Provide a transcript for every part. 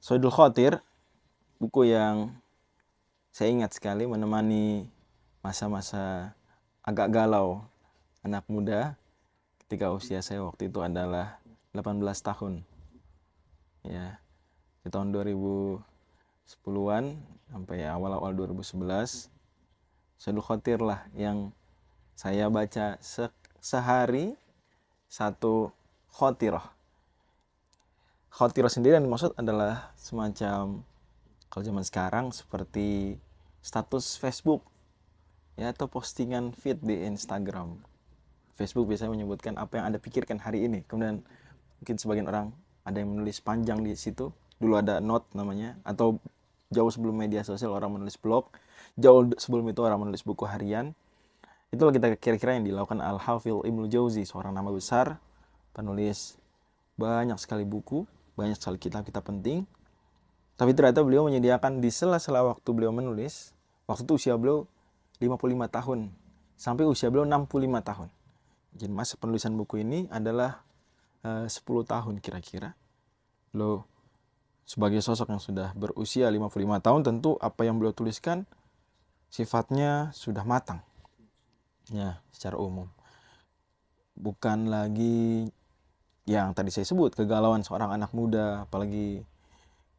Saidul Khatir, buku yang saya ingat sekali menemani masa-masa agak galau anak muda ketika usia saya waktu itu adalah 18 tahun. Ya, di tahun 2010-an sampai awal-awal 2011, Saidul Khatir lah yang saya baca sehari satu khotirah. Khotirah sendiri yang dimaksud adalah semacam kalau zaman sekarang seperti status Facebook ya atau postingan feed di Instagram. Facebook biasanya menyebutkan apa yang Anda pikirkan hari ini. Kemudian mungkin sebagian orang ada yang menulis panjang di situ. Dulu ada note namanya, atau jauh sebelum media sosial orang menulis blog, jauh sebelum itu orang menulis buku harian. Itulah kita kira-kira yang dilakukan Al-Hafidz Ibnu Jauzi, seorang nama besar, penulis banyak sekali buku, banyak sekali kitab-kitab penting. Tapi ternyata beliau menyediakan di sela-sela waktu beliau menulis, waktu itu usia beliau 55 tahun, sampai usia beliau 65 tahun. Jadi masa penulisan buku ini adalah 10 tahun kira-kira. Beliau sebagai sosok yang sudah berusia 55 tahun, tentu apa yang beliau tuliskan sifatnya sudah matang. Ya, secara umum. Bukan lagi yang tadi saya sebut, kegalauan seorang anak muda, apalagi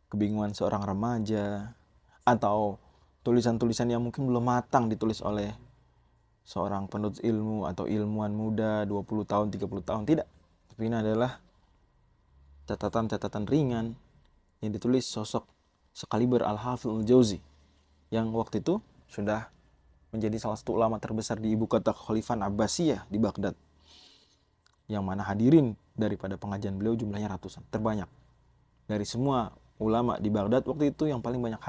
kebingungan seorang remaja, atau tulisan-tulisan yang mungkin belum matang ditulis oleh seorang penuntut ilmu atau ilmuwan muda 20 tahun, 30 tahun. Tidak. Tapi ini adalah catatan-catatan ringan yang ditulis sosok sekaliber Al-Hafidz Al-Jauzi yang waktu itu sudah menjadi salah satu ulama terbesar di ibu kota Khalifah Abbasiyah di Baghdad, yang mana hadirin daripada pengajian beliau jumlahnya ratusan, terbanyak dari semua ulama di Baghdad waktu itu. Yang paling banyak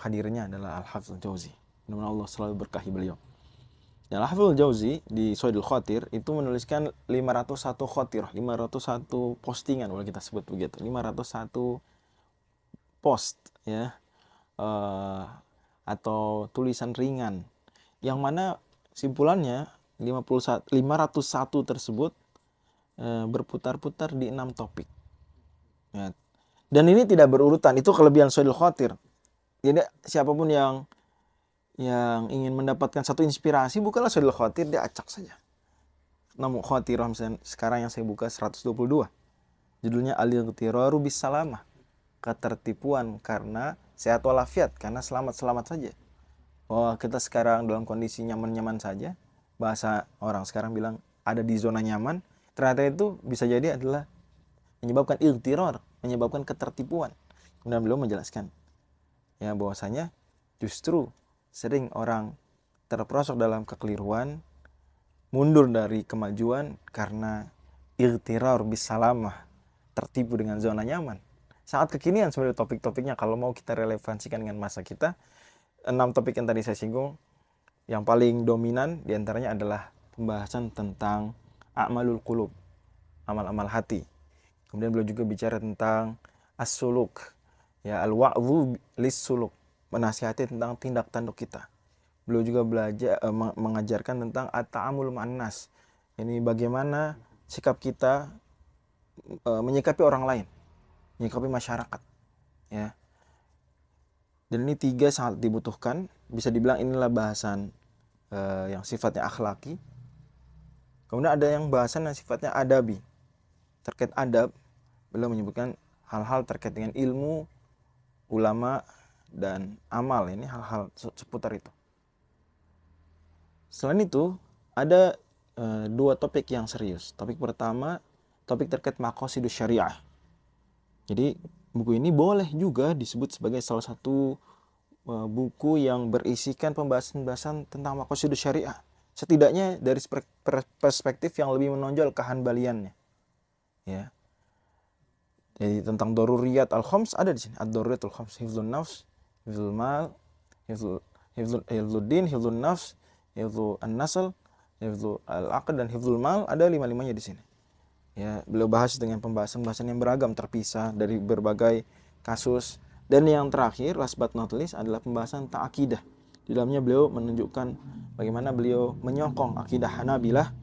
hadirnya adalah Al-Hafidz Al-Jauzi. Mudah-mudahan Allah selalu berkahi beliau. Dan Al-Hafidz Al-Jauzi di Saidul Khatir itu menuliskan 501 khotirah, 501 postingan, kalau kita sebut begitu, 501 post ya, atau tulisan ringan, yang mana simpulannya 501 tersebut berputar-putar di 6 topik ya. Dan ini tidak berurutan, itu kelebihan Saidul Khatir. Jadi siapapun yang ingin mendapatkan satu inspirasi, bukanlah Saidul Khatir, dia acak saja. Namun khatirah misalnya sekarang yang saya buka 122, judulnya Al-Ightirar bis Salamah, ketertipuan karena sehat walafiat, karena selamat-selamat saja. Oh, kita sekarang dalam kondisi nyaman-nyaman saja. Bahasa orang sekarang bilang ada di zona nyaman. Ternyata itu bisa jadi adalah menyebabkan ightirar, menyebabkan ketertipuan. Kemudian beliau menjelaskan ya bahwasanya justru sering orang terperosok dalam kekeliruan, mundur dari kemajuan karena ightirar bis salamah, tertipu dengan zona nyaman. Sangat kekinian sebenarnya topik-topiknya kalau mau kita relevansikan dengan masa kita. 6 topik yang tadi saya singgung, yang paling dominan diantaranya adalah pembahasan tentang a'malul qulub, amal-amal hati. Kemudian beliau juga bicara tentang as-suluk, ya, al-wa'dhu lis-suluk, menasihati tentang tindak tanduk kita. Beliau juga mengajarkan tentang at-ta'amul ma'an nas, ini bagaimana sikap kita menyikapi orang lain, menyikapi masyarakat ya. Dan ini 3 sangat dibutuhkan. Bisa dibilang inilah bahasan yang sifatnya akhlaki. Kemudian ada yang bahasan yang sifatnya adabi. Terkait adab, beliau menyebutkan hal-hal terkait dengan ilmu, ulama, dan amal. Ini hal-hal seputar itu. Selain itu, ada 2 topik yang serius. Topik pertama, topik terkait maqasidus syariah. Jadi buku ini boleh juga disebut sebagai salah satu buku yang berisikan pembahasan-pembahasan tentang maqasidus syariah. Setidaknya dari perspektif yang lebih menonjol kehanbaliannya. Ya. Jadi tentang daruriyat al-khams ada di sini. Ad-daruriyat al-khams, hifdzun nafs, hifdzul mal, hifdzuddin, hifdzun nafs, hifdzul an-nasl, hifdzul al-aqd, dan hifdzul mal, ada 5-5-nya di sini. Ya, beliau bahas dengan pembahasan-pembahasan yang beragam, terpisah dari berbagai kasus. Dan yang terakhir, last but not least, adalah pembahasan tentang akidah. Di dalamnya beliau menunjukkan bagaimana beliau menyokong akidah Hanabilah.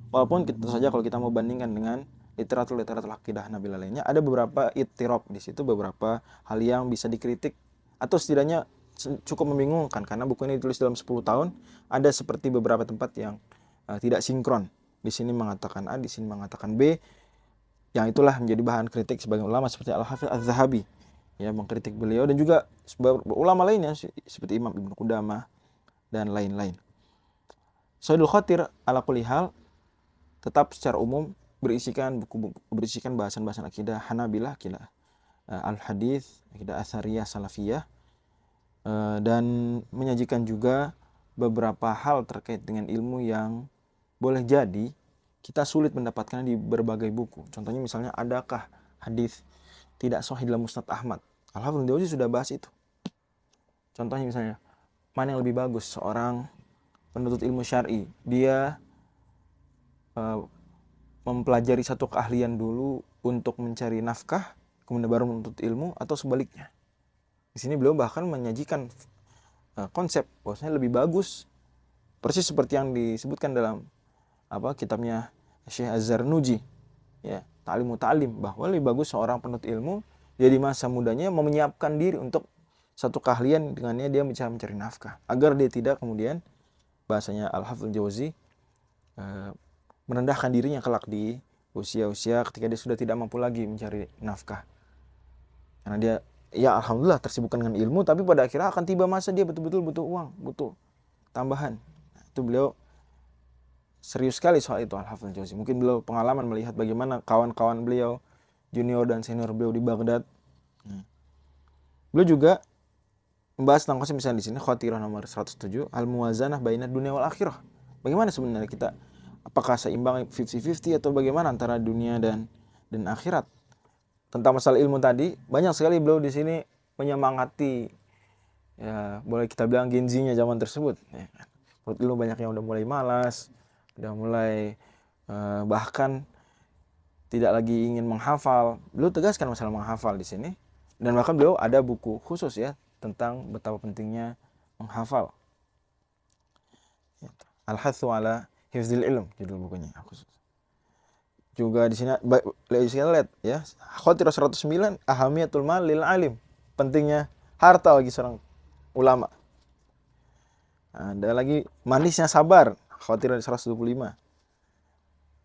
Walaupun tentu saja kalau kita mau bandingkan dengan literatur akidah Hanabilah lainnya, ada beberapa ittirab di situ, beberapa hal yang bisa dikritik atau setidaknya cukup membingungkan karena buku ini ditulis dalam 10 tahun, ada seperti beberapa tempat yang tidak sinkron. Di sini mengatakan A, di sini mengatakan B, yang itulah menjadi bahan kritik sebagian ulama seperti Al-Hafidz Az-Zahabi, ya, mengkritik beliau, dan juga ulama lainnya seperti Imam Ibnu Qudamah dan lain-lain. Sayyidul Khatir ala kulli hal tetap secara umum berisikan bahasan-bahasan akidah Hanabilah, akidah Al-Hadits, akidah Atsariyah, Salafiyah, dan menyajikan juga beberapa hal terkait dengan ilmu yang boleh jadi kita sulit mendapatkan di berbagai buku. Contohnya misalnya, adakah hadis tidak sahih dalam Musnad Ahmad? Al-Hafidz Jauzi sudah bahas itu. Contohnya misalnya, mana yang lebih bagus seorang penuntut ilmu syar'i, dia mempelajari satu keahlian dulu untuk mencari nafkah, kemudian baru menuntut ilmu, atau sebaliknya. Di sini beliau bahkan menyajikan konsep bahwasanya lebih bagus, persis seperti yang disebutkan dalam kitabnya Syekh Az-Zarnuji, ya, Ta'limu Ta'lim, bahwa lebih bagus seorang penuntut ilmu dia di masa mudanya menyiapkan diri untuk satu keahlian, dengannya dia bisa mencari nafkah, agar dia tidak kemudian, bahasanya Al-Hafidz Jauzi, merendahkan dirinya kelak di usia-usia ketika dia sudah tidak mampu lagi mencari nafkah. Karena dia, ya alhamdulillah, tersibukkan dengan ilmu, tapi pada akhirnya akan tiba masa dia betul-betul butuh uang, butuh tambahan. Nah, itu beliau serius sekali soal itu, Al-Hafidz Jauzi. Mungkin beliau pengalaman melihat bagaimana kawan-kawan beliau, junior dan senior beliau di Baghdad. Beliau juga membahas tentang konsep misalnya di sini Khatirah nomor 107, Al-Muwazanah baina dunia wal akhirah. Bagaimana sebenarnya kita, apakah seimbang 50-50 atau bagaimana antara dunia dan akhirat? Tentang masalah ilmu tadi, banyak sekali beliau di sini menyemangati, ya boleh kita bilang genzinya zaman tersebut. Ya, menurut ilmu banyak yang udah mulai malas, udah mulai bahkan tidak lagi ingin menghafal. Beliau tegaskan masalah menghafal di sini, dan bahkan beliau ada buku khusus ya tentang betapa pentingnya menghafal. Al-Hathu ala Hifdzil Ilm judul bukunya khusus. Juga di sini lihat ya, Khatirah 109, Ahamiyatul Mal lil Alim, pentingnya harta bagi seorang ulama. Ada lagi manisnya sabar, Khatirah 125.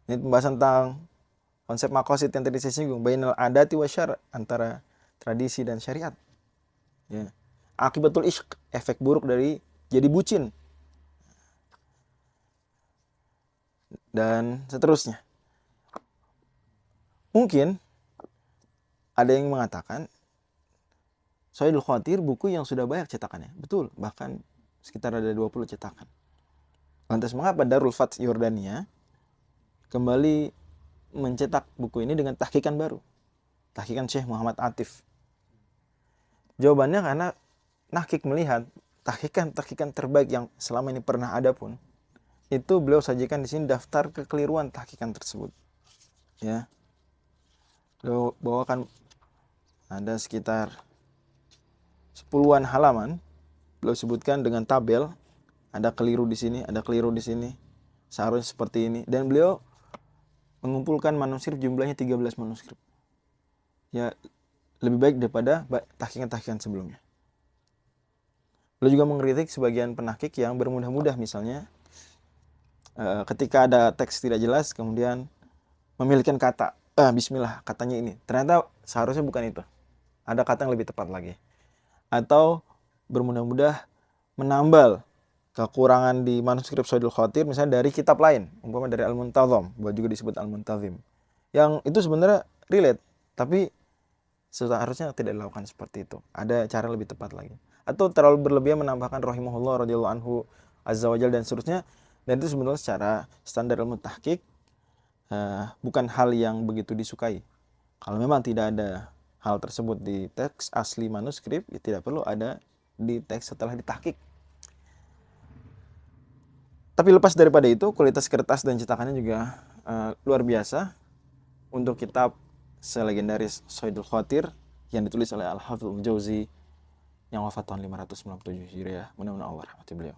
Ini pembahasan tentang konsep maqasid yang tadi saya singgung, bainal adati wa syar', antara tradisi dan syariat. Ya. Akibatul ishq, efek buruk dari jadi bucin. Dan seterusnya. Mungkin ada yang mengatakan Sayyidul Khatir buku yang sudah banyak cetakannya. Betul, bahkan sekitar ada 20 cetakan. Lantas mengapa Darul Fath Yordania kembali mencetak buku ini dengan tahqiqan baru? Tahqiqan Syekh Muhammad Atif. Jawabannya karena Nahqiq melihat tahqiqan terbaik yang selama ini pernah ada pun, itu beliau sajikan di sini daftar kekeliruan tahqiqan tersebut. Ya. Beliau bawakan ada sekitar 10-an halaman, beliau sebutkan dengan tabel, ada keliru di sini, ada keliru di sini, seharusnya seperti ini, dan beliau mengumpulkan manuskrip jumlahnya 13 manuskrip. Ya, lebih baik daripada tahqiqan-tahqiqan sebelumnya. Beliau juga mengkritik sebagian penahqiq yang bermudah-mudah, misalnya ketika ada teks tidak jelas kemudian memilihkan kata bismillah, katanya ini, ternyata seharusnya bukan itu, ada kata yang lebih tepat lagi, atau bermudah-mudah menambal kekurangan di manuskrip Sayyidul Khatir misalnya dari kitab lain, umpama dari Al-Muntazam, buat juga disebut Al-Muntazim, yang itu sebenarnya relate, tapi seharusnya tidak dilakukan seperti itu, ada cara lebih tepat lagi. Atau terlalu berlebihan menambahkan rahimahullah radhiyallahu anhu azza wajal dan seterusnya, dan itu sebenarnya secara standar ilmu tahqiq bukan hal yang begitu disukai. Kalau memang tidak ada hal tersebut di teks asli manuskrip, ya tidak perlu ada di teks setelah ditahqiq. Tapi lepas daripada itu, kualitas kertas dan cetakannya juga luar biasa untuk kitab selegendaris Sayyidul Khatir yang ditulis oleh Al-Hafidz Jauzi yang wafat tahun 597 Hijriah. Mudah-mudahan Allah rahmati beliau.